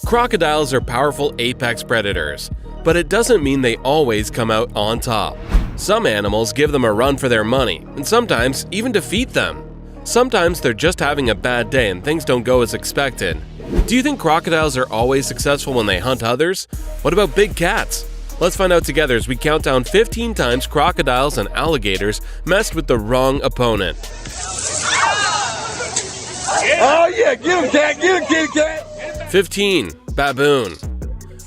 Crocodiles are powerful apex predators, but it doesn't mean they always come out on top. Some animals give them a run for their money, and sometimes even defeat them. Sometimes they're just having a bad day and things don't go as expected. Do you think crocodiles are always successful when they hunt others? What about big cats? Let's find out together as we count down 15 times crocodiles and alligators messed with the wrong opponent. Oh yeah, get him, cat, get him, kitty cat! 15. Baboon.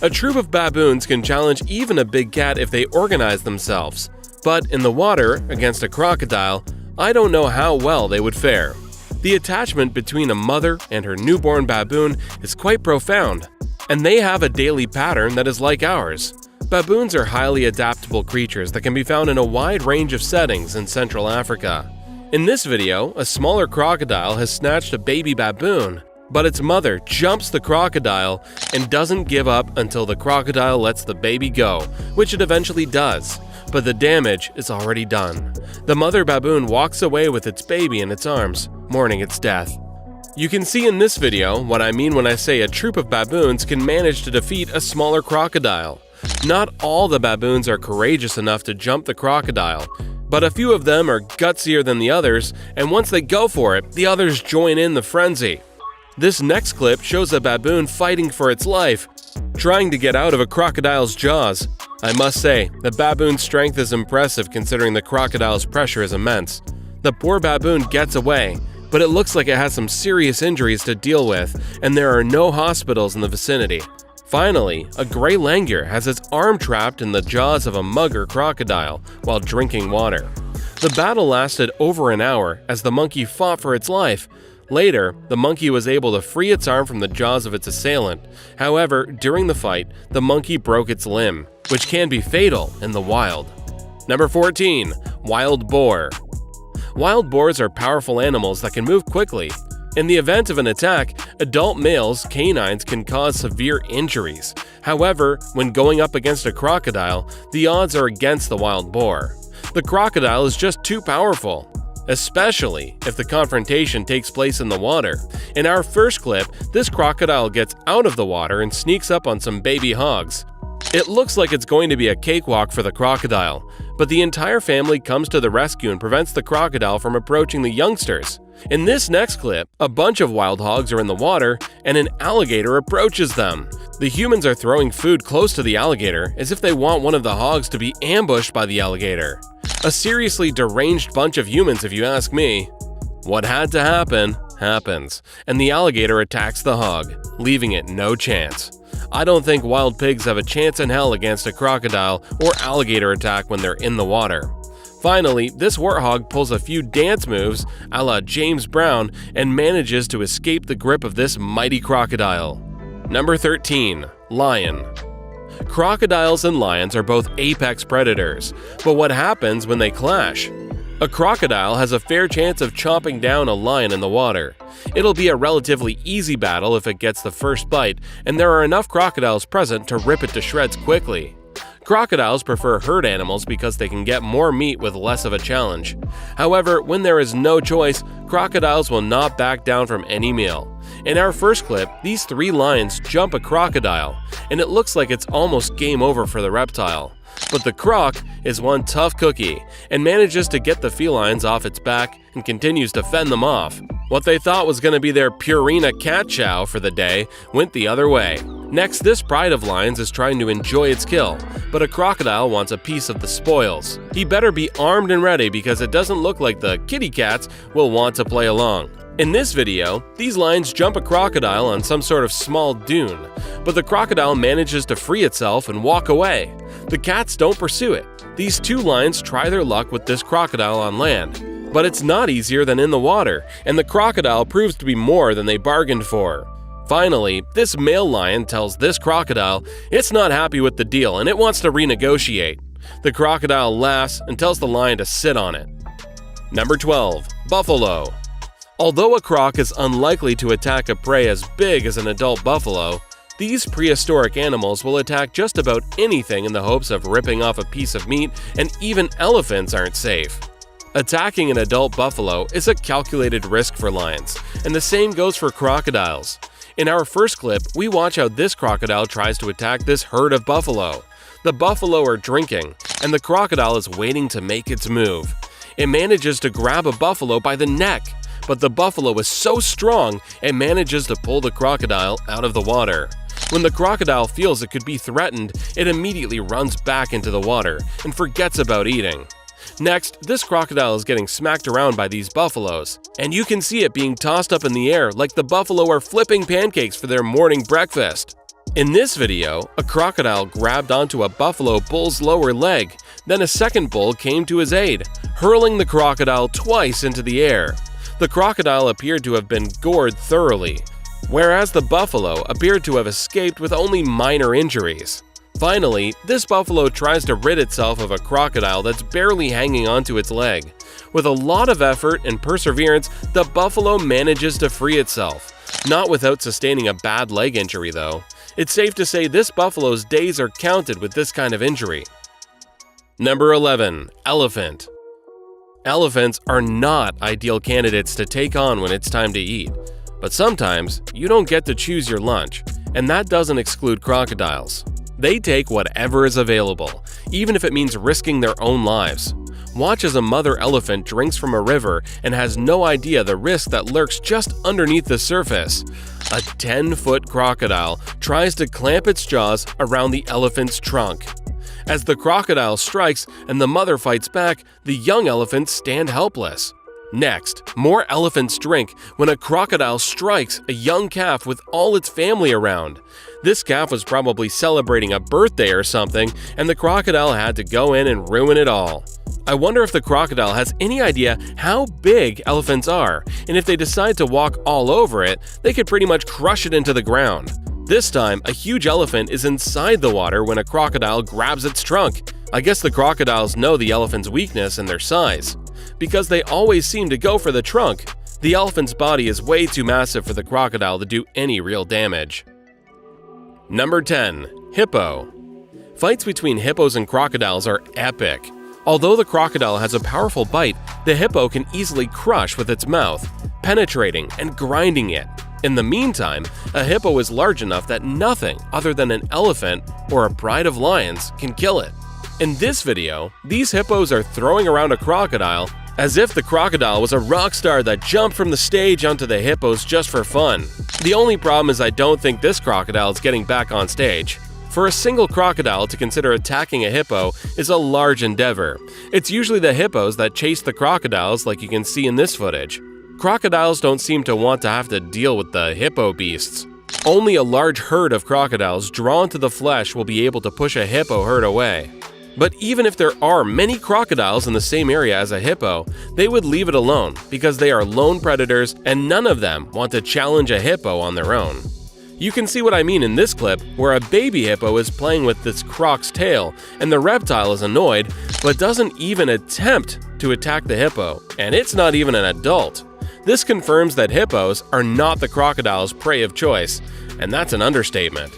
A troop of baboons can challenge even a big cat if they organize themselves. But in the water, against a crocodile, I don't know how well they would fare. The attachment between a mother and her newborn baboon is quite profound, and they have a daily pattern that is like ours. Baboons are highly adaptable creatures that can be found in a wide range of settings in Central Africa. In this video, a smaller crocodile has snatched a baby baboon, but its mother jumps the crocodile and doesn't give up until the crocodile lets the baby go, which it eventually does. But the damage is already done. The mother baboon walks away with its baby in its arms, mourning its death. You can see in this video what I mean when I say a troop of baboons can manage to defeat a smaller crocodile. Not all the baboons are courageous enough to jump the crocodile, but a few of them are gutsier than the others, and once they go for it, the others join in the frenzy. This next clip shows a baboon fighting for its life, trying to get out of a crocodile's jaws. I must say, the baboon's strength is impressive considering the crocodile's pressure is immense. The poor baboon gets away, but it looks like it has some serious injuries to deal with, and there are no hospitals in the vicinity. Finally, a gray langur has its arm trapped in the jaws of a mugger crocodile while drinking water. The battle lasted over an hour as the monkey fought for its life. Later, the monkey was able to free its arm from the jaws of its assailant. However, during the fight, the monkey broke its limb, which can be fatal in the wild. Number 14. Wild boar. Wild boars are powerful animals that can move quickly. In the event of an attack, adult males' canines can cause severe injuries. However, when going up against a crocodile, the odds are against the wild boar. The crocodile is just too powerful, especially if the confrontation takes place in the water. In our first clip, this crocodile gets out of the water and sneaks up on some baby hogs. It looks like it's going to be a cakewalk for the crocodile, but the entire family comes to the rescue and prevents the crocodile from approaching the youngsters. In this next clip, a bunch of wild hogs are in the water and an alligator approaches them. The humans are throwing food close to the alligator as if they want one of the hogs to be ambushed by the alligator. A seriously deranged bunch of humans if you ask me. What had to happen, happens, and the alligator attacks the hog, leaving it no chance. I don't think wild pigs have a chance in hell against a crocodile or alligator attack when they're in the water. Finally, this warthog pulls a few dance moves a la James Brown and manages to escape the grip of this mighty crocodile. Number 13. Lion. Crocodiles and lions are both apex predators, but what happens when they clash? A crocodile has a fair chance of chomping down a lion in the water. It'll be a relatively easy battle if it gets the first bite, and there are enough crocodiles present to rip it to shreds quickly. Crocodiles prefer herd animals because they can get more meat with less of a challenge. However, when there is no choice, crocodiles will not back down from any meal. In our first clip, these 3 lions jump a crocodile, and it looks like it's almost game over for the reptile. But the croc is one tough cookie and manages to get the felines off its back and continues to fend them off. What they thought was going to be their Purina cat chow for the day went the other way. Next, this pride of lions is trying to enjoy its kill, but a crocodile wants a piece of the spoils. He better be armed and ready because it doesn't look like the kitty cats will want to play along. In this video, these lions jump a crocodile on some sort of small dune, but the crocodile manages to free itself and walk away. The cats don't pursue it. These 2 lions try their luck with this crocodile on land, but it's not easier than in the water, and the crocodile proves to be more than they bargained for. Finally, this male lion tells this crocodile it's not happy with the deal and it wants to renegotiate. The crocodile laughs and tells the lion to sit on it. Number 12. Buffalo. Although a croc is unlikely to attack a prey as big as an adult buffalo, these prehistoric animals will attack just about anything in the hopes of ripping off a piece of meat, and even elephants aren't safe. Attacking an adult buffalo is a calculated risk for lions, and the same goes for crocodiles. In our first clip, we watch how this crocodile tries to attack this herd of buffalo. The buffalo are drinking, and the crocodile is waiting to make its move. It manages to grab a buffalo by the neck, but the buffalo is so strong it manages to pull the crocodile out of the water. When the crocodile feels it could be threatened, it immediately runs back into the water and forgets about eating. Next, this crocodile is getting smacked around by these buffaloes, and you can see it being tossed up in the air like the buffalo are flipping pancakes for their morning breakfast. In this video, a crocodile grabbed onto a buffalo bull's lower leg, then a second bull came to his aid, hurling the crocodile twice into the air. The crocodile appeared to have been gored thoroughly, whereas the buffalo appeared to have escaped with only minor injuries. Finally, this buffalo tries to rid itself of a crocodile that's barely hanging onto its leg. With a lot of effort and perseverance, the buffalo manages to free itself. Not without sustaining a bad leg injury, though. It's safe to say this buffalo's days are counted with this kind of injury. Number 11. Elephant. Elephants are not ideal candidates to take on when it's time to eat. But sometimes, you don't get to choose your lunch, and that doesn't exclude crocodiles. They take whatever is available, even if it means risking their own lives. Watch as a mother elephant drinks from a river and has no idea the risk that lurks just underneath the surface. A 10-foot crocodile tries to clamp its jaws around the elephant's trunk. As the crocodile strikes and the mother fights back, the young elephants stand helpless. Next, more elephants drink when a crocodile strikes a young calf with all its family around. This calf was probably celebrating a birthday or something, and the crocodile had to go in and ruin it all. I wonder if the crocodile has any idea how big elephants are, and if they decide to walk all over it, they could pretty much crush it into the ground. This time, a huge elephant is inside the water when a crocodile grabs its trunk. I guess the crocodiles know the elephant's weakness and their size. Because they always seem to go for the trunk, the elephant's body is way too massive for the crocodile to do any real damage. Number 10. Hippo. Fights between hippos and crocodiles are epic. Although the crocodile has a powerful bite, the hippo can easily crush with its mouth, penetrating and grinding it. In the meantime, a hippo is large enough that nothing other than an elephant or a pride of lions can kill it. In this video, these hippos are throwing around a crocodile as if the crocodile was a rock star that jumped from the stage onto the hippos just for fun. The only problem is I don't think this crocodile is getting back on stage. For a single crocodile to consider attacking a hippo is a large endeavor. It's usually the hippos that chase the crocodiles, like you can see in this footage. Crocodiles don't seem to want to have to deal with the hippo beasts. Only a large herd of crocodiles drawn to the flesh will be able to push a hippo herd away. But even if there are many crocodiles in the same area as a hippo, they would leave it alone because they are lone predators and none of them want to challenge a hippo on their own. You can see what I mean in this clip where a baby hippo is playing with this croc's tail and the reptile is annoyed but doesn't even attempt to attack the hippo, and it's not even an adult. This confirms that hippos are not the crocodile's prey of choice, and that's an understatement.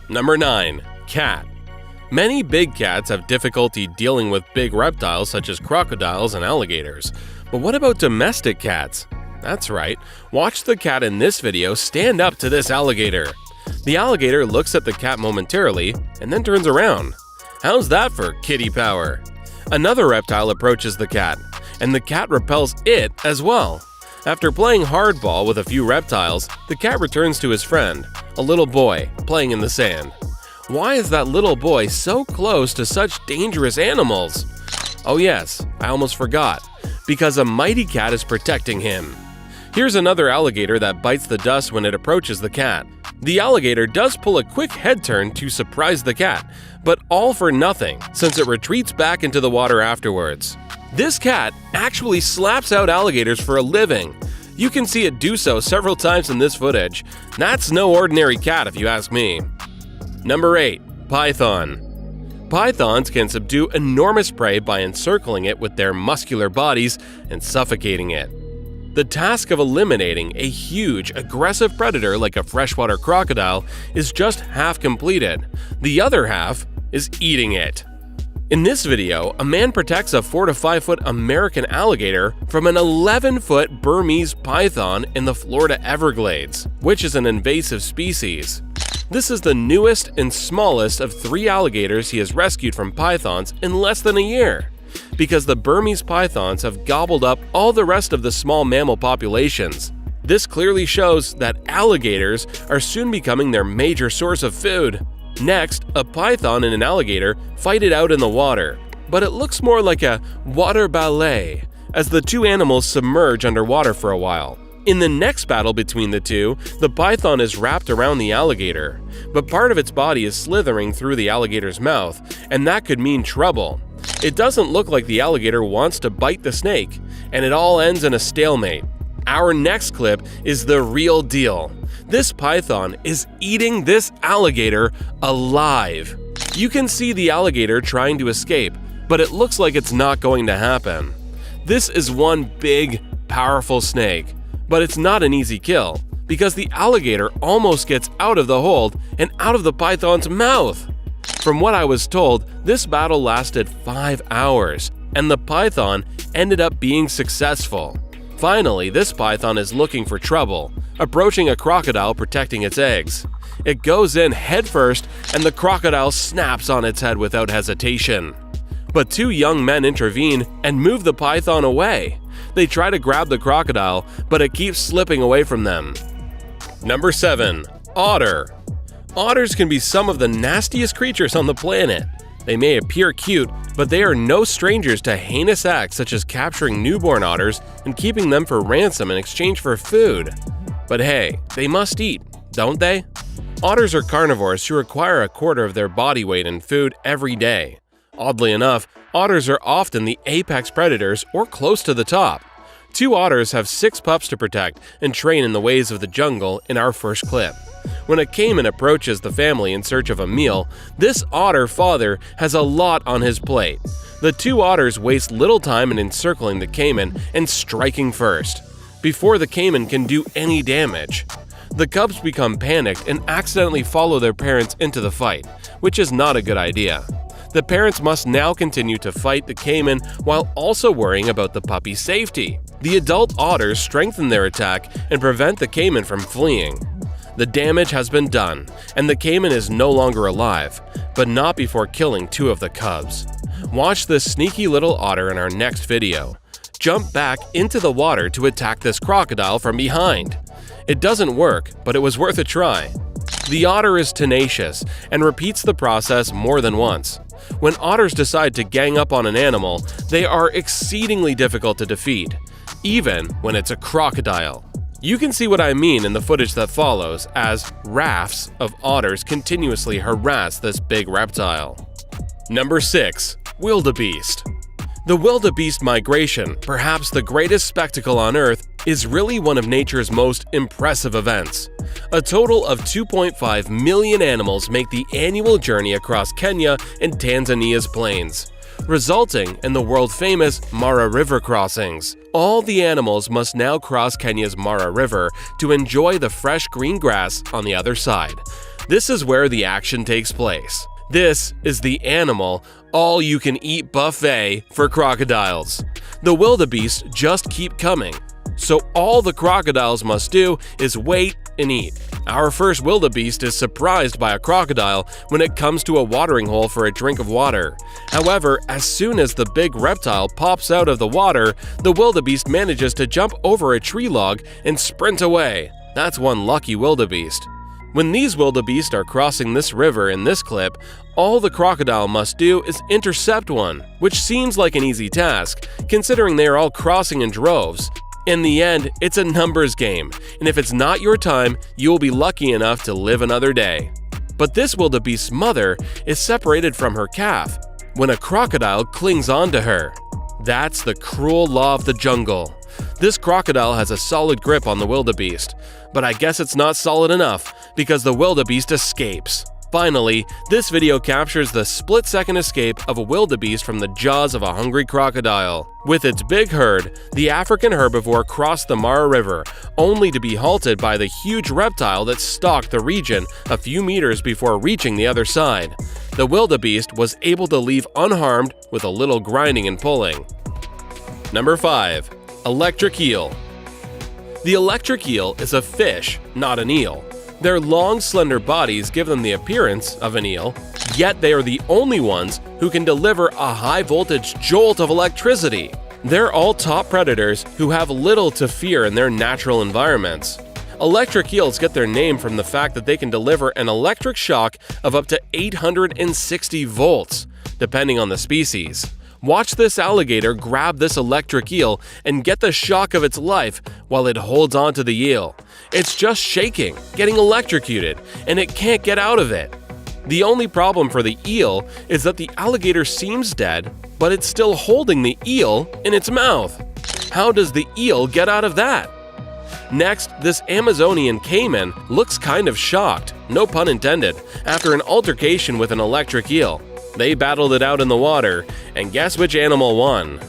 Number 9. Cat. Many big cats have difficulty dealing with big reptiles such as crocodiles and alligators. But what about domestic cats? That's right, watch the cat in this video stand up to this alligator. The alligator looks at the cat momentarily and then turns around. How's that for kitty power? Another reptile approaches the cat, and the cat repels it as well. After playing hardball with a few reptiles, the cat returns to his friend, a little boy, playing in the sand. Why is that little boy so close to such dangerous animals? Oh yes, I almost forgot. Because a mighty cat is protecting him. Here's another alligator that bites the dust when it approaches the cat. The alligator does pull a quick head turn to surprise the cat, but all for nothing since it retreats back into the water afterwards. This cat actually slaps out alligators for a living. You can see it do so several times in this footage. That's no ordinary cat if you ask me. Number 8. Python. Pythons can subdue enormous prey by encircling it with their muscular bodies and suffocating it. The task of eliminating a huge, aggressive predator like a freshwater crocodile is just half completed. The other half is eating it. In this video, a man protects a 4 to 5 foot American alligator from an 11-foot Burmese python in the Florida Everglades, which is an invasive species. This is the newest and smallest of 3 alligators he has rescued from pythons in less than a year, because the Burmese pythons have gobbled up all the rest of the small mammal populations. This clearly shows that alligators are soon becoming their major source of food. Next, a python and an alligator fight it out in the water, but it looks more like a water ballet as the two animals submerge underwater for a while. In the next battle between the two, the python is wrapped around the alligator, but part of its body is slithering through the alligator's mouth, and that could mean trouble. It doesn't look like the alligator wants to bite the snake, and it all ends in a stalemate. Our next clip is the real deal. This python is eating this alligator alive. You can see the alligator trying to escape, but it looks like it's not going to happen. This is one big, powerful snake, but it's not an easy kill, because the alligator almost gets out of the hold and out of the python's mouth. From what I was told, this battle lasted 5 hours, and the python ended up being successful. Finally, this python is looking for trouble, approaching a crocodile protecting its eggs. It goes in headfirst, and the crocodile snaps on its head without hesitation. But 2 young men intervene and move the python away. They try to grab the crocodile, but it keeps slipping away from them. Number 7. Otter. Otters can be some of the nastiest creatures on the planet. They may appear cute, but they are no strangers to heinous acts such as capturing newborn otters and keeping them for ransom in exchange for food. But hey, they must eat, don't they? Otters are carnivores who require a quarter of their body weight in food every day. Oddly enough, otters are often the apex predators or close to the top. 2 otters have 6 pups to protect and train in the ways of the jungle in our first clip. When a caiman approaches the family in search of a meal, this otter father has a lot on his plate. The 2 otters waste little time in encircling the caiman and striking first, before the caiman can do any damage. The cubs become panicked and accidentally follow their parents into the fight, which is not a good idea. The parents must now continue to fight the caiman while also worrying about the puppy's safety. The adult otters strengthen their attack and prevent the caiman from fleeing. The damage has been done, and the caiman is no longer alive, but not before killing 2 of the cubs. Watch this sneaky little otter in our next video. Jump back into the water to attack this crocodile from behind. It doesn't work, but it was worth a try. The otter is tenacious and repeats the process more than once. When otters decide to gang up on an animal, they are exceedingly difficult to defeat, even when it's a crocodile. You can see what I mean in the footage that follows, as rafts of otters continuously harass this big reptile. Number 6. Wildebeest. The wildebeest migration, perhaps the greatest spectacle on Earth, is really one of nature's most impressive events. A total of 2.5 million animals make the annual journey across Kenya and Tanzania's plains, resulting in the world-famous Mara River crossings. All the animals must now cross Kenya's Mara River to enjoy the fresh green grass on the other side. This is where the action takes place. This is the animal all-you-can-eat buffet for crocodiles. The wildebeest just keep coming, so all the crocodiles must do is wait and eat. Our first wildebeest is surprised by a crocodile when it comes to a watering hole for a drink of water. However, as soon as the big reptile pops out of the water, the wildebeest manages to jump over a tree log and sprint away. That's one lucky wildebeest. When these wildebeest are crossing this river in this clip, all the crocodile must do is intercept one, which seems like an easy task, considering they are all crossing in droves. In the end, it's a numbers game, and if it's not your time, you will be lucky enough to live another day. But this wildebeest's mother is separated from her calf when a crocodile clings onto her. That's the cruel law of the jungle. This crocodile has a solid grip on the wildebeest, but I guess it's not solid enough because the wildebeest escapes. Finally, this video captures the split-second escape of a wildebeest from the jaws of a hungry crocodile. With its big herd, the African herbivore crossed the Mara River, only to be halted by the huge reptile that stalked the region a few meters before reaching the other side. The wildebeest was able to leave unharmed with a little grinding and pulling. Number 5. Electric eel. The electric eel is a fish, not an eel. Their long, slender bodies give them the appearance of an eel, yet they are the only ones who can deliver a high-voltage jolt of electricity. They're all top predators who have little to fear in their natural environments. Electric eels get their name from the fact that they can deliver an electric shock of up to 860 volts, depending on the species. Watch this alligator grab this electric eel and get the shock of its life while it holds on to the eel. It's just shaking, getting electrocuted, and it can't get out of it. The only problem for the eel is that the alligator seems dead, but it's still holding the eel in its mouth. How does the eel get out of that? Next, this Amazonian caiman looks kind of shocked, no pun intended, after an altercation with an electric eel. They battled it out in the water, and guess which animal won?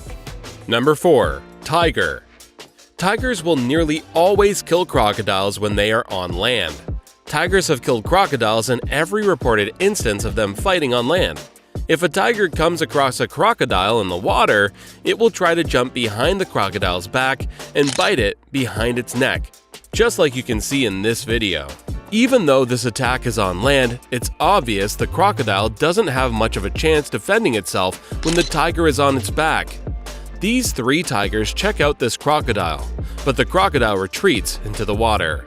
Number 4. Tiger. Tigers will nearly always kill crocodiles when they are on land. Tigers have killed crocodiles in every reported instance of them fighting on land. If a tiger comes across a crocodile in the water, it will try to jump behind the crocodile's back and bite it behind its neck, just like you can see in this video. Even though this attack is on land, it's obvious the crocodile doesn't have much of a chance defending itself when the tiger is on its back. These 3 tigers check out this crocodile, but the crocodile retreats into the water.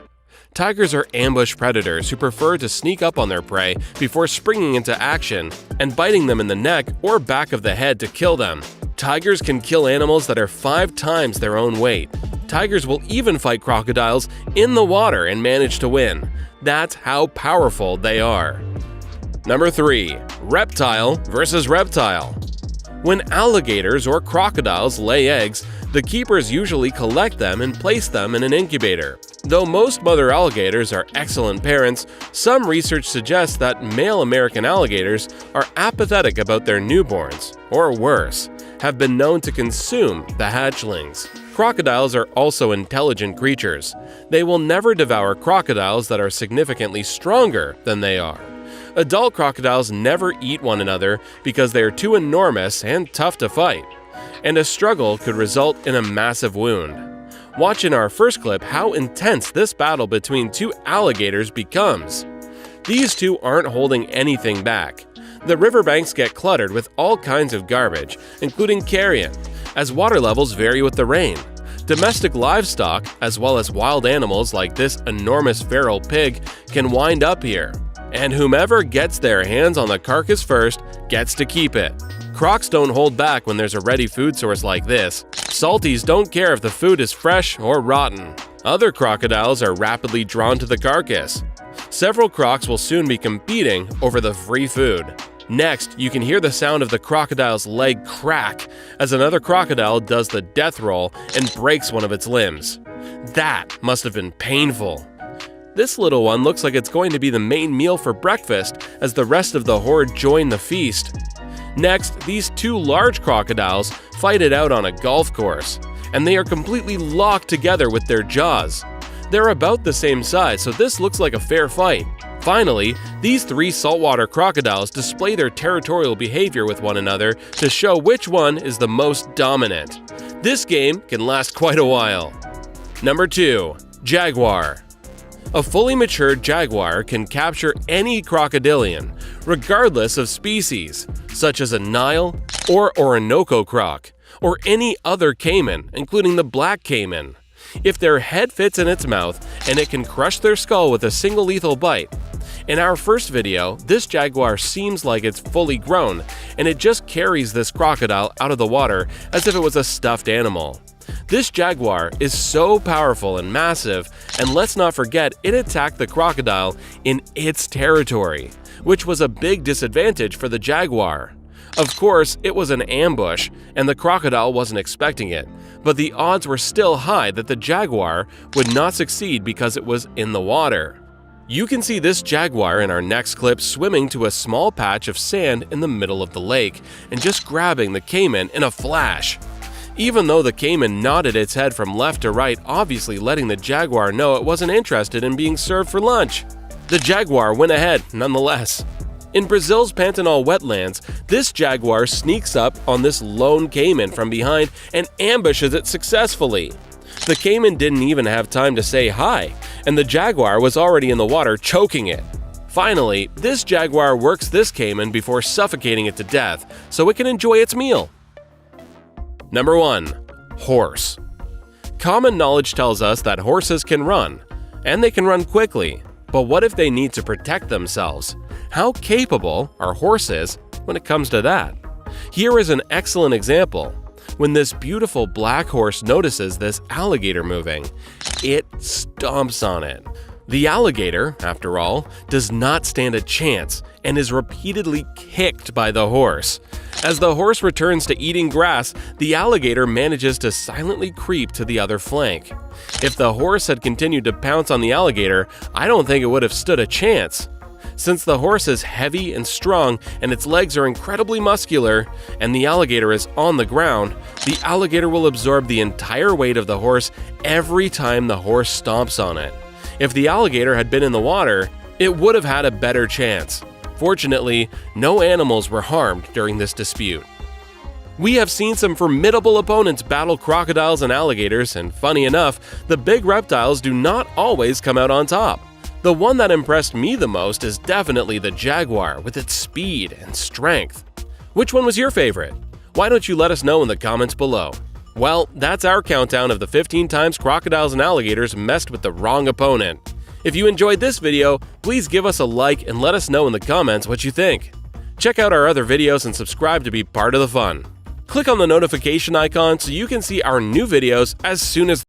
Tigers are ambush predators who prefer to sneak up on their prey before springing into action and biting them in the neck or back of the head to kill them. Tigers can kill animals that are 5 times their own weight. Tigers will even fight crocodiles in the water and manage to win. That's how powerful they are. Number 3. Reptile versus reptile. When alligators or crocodiles lay eggs, the keepers usually collect them and place them in an incubator. Though most mother alligators are excellent parents, some research suggests that male American alligators are apathetic about their newborns, or worse, have been known to consume the hatchlings. Crocodiles are also intelligent creatures. They will never devour crocodiles that are significantly stronger than they are. Adult crocodiles never eat one another because they are too enormous and tough to fight, and a struggle could result in a massive wound. Watch in our first clip how intense this battle between 2 alligators becomes. These 2 aren't holding anything back. The riverbanks get cluttered with all kinds of garbage, including carrion, as water levels vary with the rain. Domestic livestock, as well as wild animals like this enormous feral pig, can wind up here. And whomever gets their hands on the carcass first gets to keep it. Crocs don't hold back when there's a ready food source like this. Salties don't care if the food is fresh or rotten. Other crocodiles are rapidly drawn to the carcass. Several crocs will soon be competing over the free food. Next, you can hear the sound of the crocodile's leg crack as another crocodile does the death roll and breaks one of its limbs. That must have been painful. This little one looks like it's going to be the main meal for breakfast as the rest of the horde join the feast. Next, these 2 large crocodiles fight it out on a golf course, and they are completely locked together with their jaws. They're about the same size, so this looks like a fair fight. Finally, these 3 saltwater crocodiles display their territorial behavior with one another to show which one is the most dominant. This game can last quite a while. Number 2. Jaguar. A fully matured jaguar can capture any crocodilian, regardless of species, such as a Nile or Orinoco croc, or any other caiman, including the black caiman. If their head fits in its mouth and it can crush their skull with a single lethal bite. In our first video, this jaguar seems like it's fully grown, and it just carries this crocodile out of the water as if it was a stuffed animal. This jaguar is so powerful and massive, and let's not forget it attacked the crocodile in its territory, which was a big disadvantage for the jaguar. Of course, it was an ambush, and the crocodile wasn't expecting it, but the odds were still high that the jaguar would not succeed because it was in the water. You can see this jaguar in our next clip swimming to a small patch of sand in the middle of the lake and just grabbing the caiman in a flash. Even though the caiman nodded its head from left to right, obviously letting the jaguar know it wasn't interested in being served for lunch. The jaguar went ahead nonetheless. In Brazil's Pantanal wetlands, this jaguar sneaks up on this lone caiman from behind and ambushes it successfully. The caiman didn't even have time to say hi, and the jaguar was already in the water choking it. Finally, this jaguar works this caiman before suffocating it to death so it can enjoy its meal. Number 1. Horse. Common knowledge tells us that horses can run, and they can run quickly. But what if they need to protect themselves? How capable are horses when it comes to that? Here is an excellent example. When this beautiful black horse notices this alligator moving, it stomps on it. The alligator, after all, does not stand a chance and is repeatedly kicked by the horse. As the horse returns to eating grass, the alligator manages to silently creep to the other flank. If the horse had continued to pounce on the alligator, I don't think it would have stood a chance. Since the horse is heavy and strong and its legs are incredibly muscular, and the alligator is on the ground, the alligator will absorb the entire weight of the horse every time the horse stomps on it. If the alligator had been in the water, it would have had a better chance. Fortunately, no animals were harmed during this dispute. We have seen some formidable opponents battle crocodiles and alligators, and funny enough, the big reptiles do not always come out on top. The one that impressed me the most is definitely the jaguar with its speed and strength. Which one was your favorite? Why don't you let us know in the comments below? Well, that's our countdown of the 15 times crocodiles and alligators messed with the wrong opponent. If you enjoyed this video, please give us a like and let us know in the comments what you think. Check out our other videos and subscribe to be part of the fun. Click on the notification icon so you can see our new videos as soon as